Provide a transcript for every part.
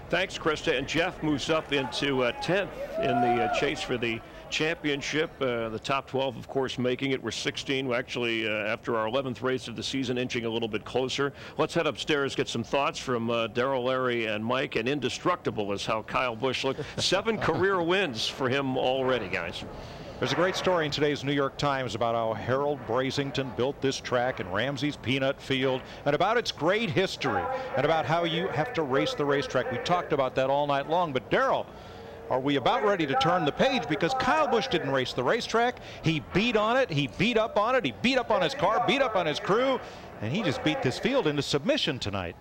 Thanks, Krista. And Jeff moves up into 10th in the chase for the championship. The top 12, of course, making it. We're 16. We're actually, after our 11th race of the season, inching a little bit closer. Let's head upstairs, get some thoughts from Darrell, Larry, and Mike. And indestructible is how Kyle Busch looked. 7 career wins for him already, guys. There's a great story in today's New York Times about how Harold Brasington built this track in Ramsey's Peanut Field, and about its great history, and about how you have to race the racetrack. We talked about that all night long. But Darrell, are we about ready to turn the page? Because Kyle Busch didn't race the racetrack. He beat on it. He beat up on it. He beat up on his car, beat up on his crew. And he just beat this field into submission tonight.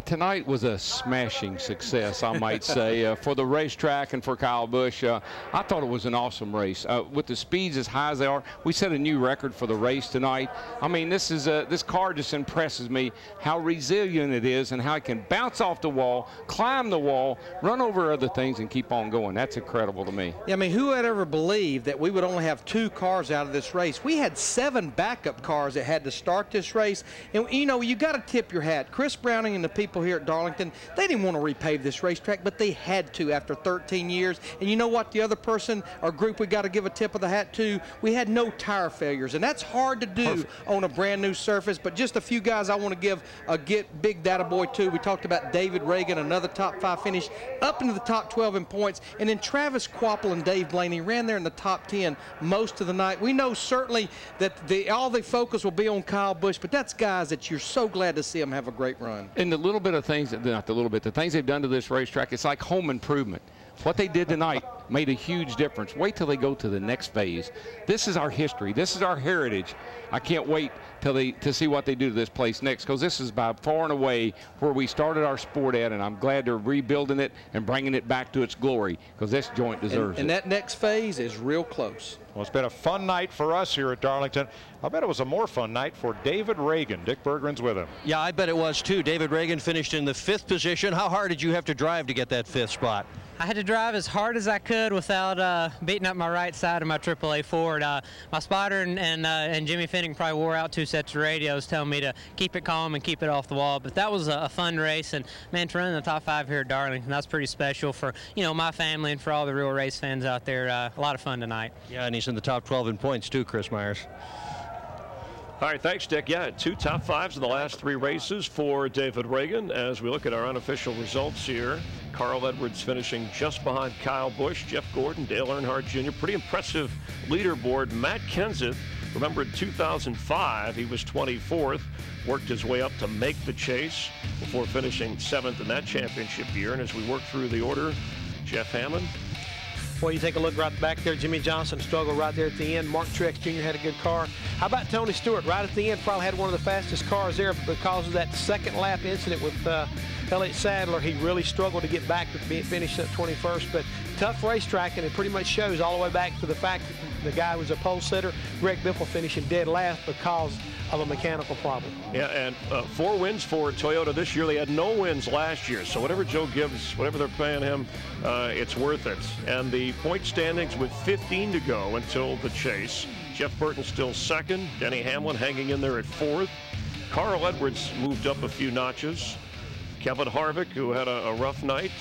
Tonight was a smashing success, I might say, for the racetrack and for Kyle Busch. I thought it was an awesome race. With the speeds as high as they are, we set a new record for the race tonight. I mean, this car just impresses me how resilient it is and how it can bounce off the wall, climb the wall, run over other things, and keep on going. That's incredible to me. Yeah, I mean, who would ever believe that we would only have 2 cars out of this race? We had 7 backup cars that had to start this race. And, you know, you got to tip your hat. Chris Browning and the people here at Darlington, they didn't want to repave this racetrack, but they had to after 13 years. And you know what? The other person or group we got to give a tip of the hat to, we had no tire failures. And that's hard to do on a brand new surface. But just a few guys I want to give a big data boy to. We talked about David Reagan, another top 5 finish, up into the top 12 in points. And then Travis Quapple and Dave Blaney ran there in the top 10 most of the night. We know certainly that all the focus will be on Kyle Busch, but that's guys that you're so glad to see them have a great run. And the little bit of things, the things they've done to this racetrack, it's like home improvement. What they did tonight made a huge difference. Wait till they go to the next phase. This is our history. This is our heritage. I can't wait to see what they do to this place next, because this is by far and away where we started our sport at, and I'm glad they're rebuilding it and bringing it back to its glory, because this joint deserves it. And that next phase is real close. Well, it's been a fun night for us here at Darlington. I bet it was a more fun night for David Reagan. Dick Berggren's with him. Yeah, I bet it was too. David Reagan finished in the 5th position. How hard did you have to drive to get that 5th spot? I had to drive as hard as I could without beating up my right side of my AAA Ford. My spotter and Jimmy Finning probably wore out 2 sets of radios telling me to keep it calm and keep it off the wall. But that was a fun race, and man, to run in the top 5 here at Darlington, that's pretty special for my family and for all the real race fans out there. A lot of fun tonight. Yeah, and he's in the top 12 in points too, Chris Myers. All right, thanks, Dick. Yeah, 2 top 5s in the last 3 races for David Reagan. As we look at our unofficial results here, Carl Edwards finishing just behind Kyle Busch, Jeff Gordon, Dale Earnhardt Jr. Pretty impressive leaderboard. Matt Kenseth, remember in 2005, he was 24th, worked his way up to make the chase before finishing 7th in that championship year. And as we work through the order, Jeff Hammond. Well, you take a look right back there. Jimmy Johnson struggled right there at the end. Mark Truex Jr. had a good car. How about Tony Stewart? Right at the end, probably had one of the fastest cars there because of that second lap incident with Elliott Sadler. He really struggled to get back to finish at 21st. But tough racetrack, and it pretty much shows all the way back to the fact that the guy was a pole sitter. Greg Biffle finishing dead last because of a mechanical problem. Yeah, and 4 wins for Toyota this year. They had no wins last year, so whatever Joe gives, whatever they're paying him, it's worth it. And the point standings with 15 to go until the chase. Jeff Burton still 2nd. Denny Hamlin hanging in there at 4th. Carl Edwards moved up a few notches. Kevin Harvick, who had a rough night,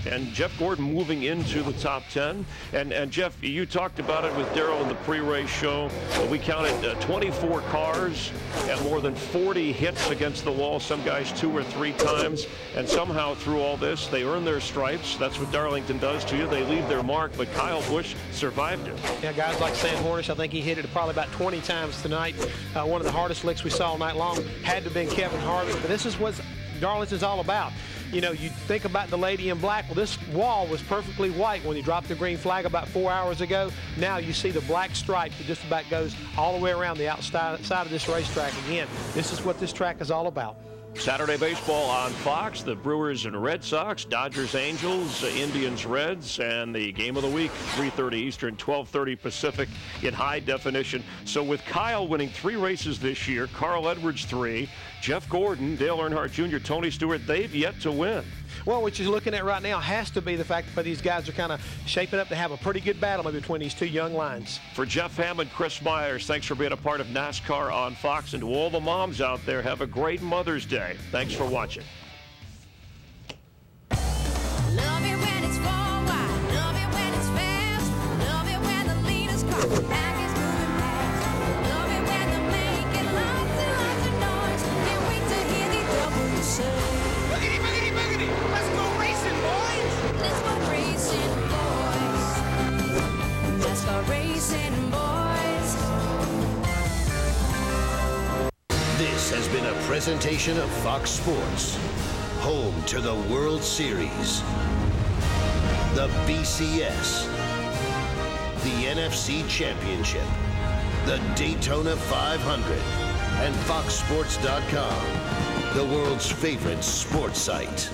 and Jeff Gordon moving into the top 10. And Jeff, you talked about it with Darrell in the pre-race show. We counted 24 cars and more than 40 hits against the wall, some guys 2 or 3 times. And somehow through all this, they earn their stripes. That's what Darlington does to you. They leave their mark, but Kyle Busch survived it. Yeah, guys like Sam Hornish, I think he hit it probably about 20 times tonight. One of the hardest licks we saw all night long had to have been Kevin Harvick. But this is what Darlington's all about. You think about the lady in black. Well, this wall was perfectly white when you dropped the green flag about 4 hours ago. Now you see the black stripe that just about goes all the way around the outside of this racetrack. Again, this is what this track is all about. Saturday baseball on Fox, the Brewers and Red Sox, Dodgers, Angels, Indians, Reds, and the game of the week, 3:30 Eastern, 12:30 Pacific in high definition. So with Kyle winning 3 races this year, Carl Edwards 3, Jeff Gordon, Dale Earnhardt Jr., Tony Stewart, they've yet to win. Well, what you're looking at right now has to be the fact that these guys are kind of shaping up to have a pretty good battle between these 2 young lines. For Jeff Hammond, Chris Myers, thanks for being a part of NASCAR on Fox. And to all the moms out there, have a great Mother's Day. Thanks for watching. This has been a presentation of Fox Sports, home to the World Series, the BCS, the NFC Championship, the Daytona 500, and FoxSports.com, the world's favorite sports site.